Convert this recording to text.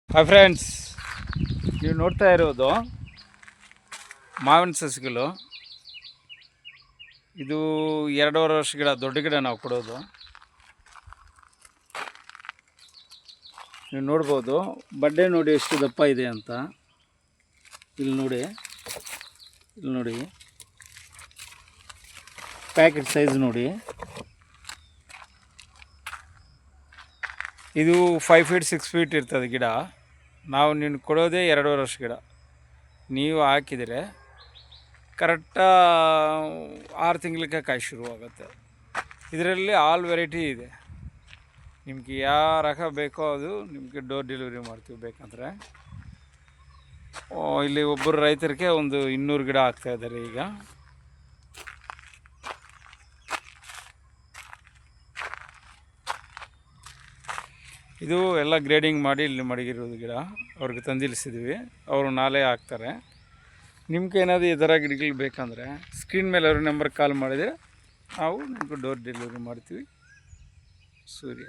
Hi friends, ನೀವು ನೋಡ್ತಾ ಇರೋದು ಮಾವಿನ ಸಸಿಗಳು. ಇದು 2.5 ವರ್ಷ ಗಿಡ, ದೊಡ್ಡ ಗಿಡ ನಾವು ಕೊಡೋದು. ನೀವು ನೋಡ್ಬೋದು ಬಡ್ಡೆ ನೋಡಿ ಎಷ್ಟು ದಪ್ಪ ಇದೆ ಅಂತ. ಇಲ್ಲಿ ನೋಡಿ ಪ್ಯಾಕೆಟ್ ಸೈಜ್ ನೋಡಿ. ಇದು 5 ಫೀಟ್ 6 ಫೀಟ್ ಇರ್ತದೆ ಗಿಡ. ನಾವು ನಿನ್ನ ಕೊಡೋದೇ 2.5 ವರ್ಷ ಗಿಡ. ನೀವು ಹಾಕಿದರೆ ಕರೆಕ್ಟಾ 6 ತಿಂಗಳಿಗೆ ಕಾಯಿ ಶುರುವಾಗುತ್ತೆ. ಇದರಲ್ಲಿ ಆಲ್ ವೆರೈಟಿ ಇದೆ. ನಿಮ್ಗೆ ಯಾವ ರಕ ಬೇಕೋ ಅದು ನಿಮಗೆ ಡೋರ್ ಡೆಲಿವರಿ ಮಾಡ್ತೀವಿ ಬೇಕಂದರೆ. ಇಲ್ಲಿ ಒಬ್ಬರು ರೈತರಿಗೆ ಒಂದು 200 ಗಿಡ ಹಾಕ್ತಾಯಿದ್ದಾರೆ ಈಗ. ಇದು ಎಲ್ಲ ಗ್ರೇಡಿಂಗ್ ಮಾಡಿ ಇಲ್ಲಿ ಮಡಗಿರೋದು ಗಿಡ. ಅವ್ರಿಗೆ ತಂದಿಳಿಸಿದ್ವಿ, ಅವರು ನಾಳೆ ಹಾಕ್ತಾರೆ. ನಿಮ್ಗೆ ಏನಾದರೂ ಈ ಥರ ಗಿಡಗಳು ಬೇಕಂದರೆ ಸ್ಕ್ರೀನ್ ಮೇಲೆ ಅವ್ರ ನಂಬರ್ ಕಾಲ್ ಮಾಡಿದರೆ ನಾವು ನಿಮ್ಗೆ ಡೋರ್ ಡೆಲಿವರಿ ಮಾಡ್ತೀವಿ. ಸೂರ್ಯ.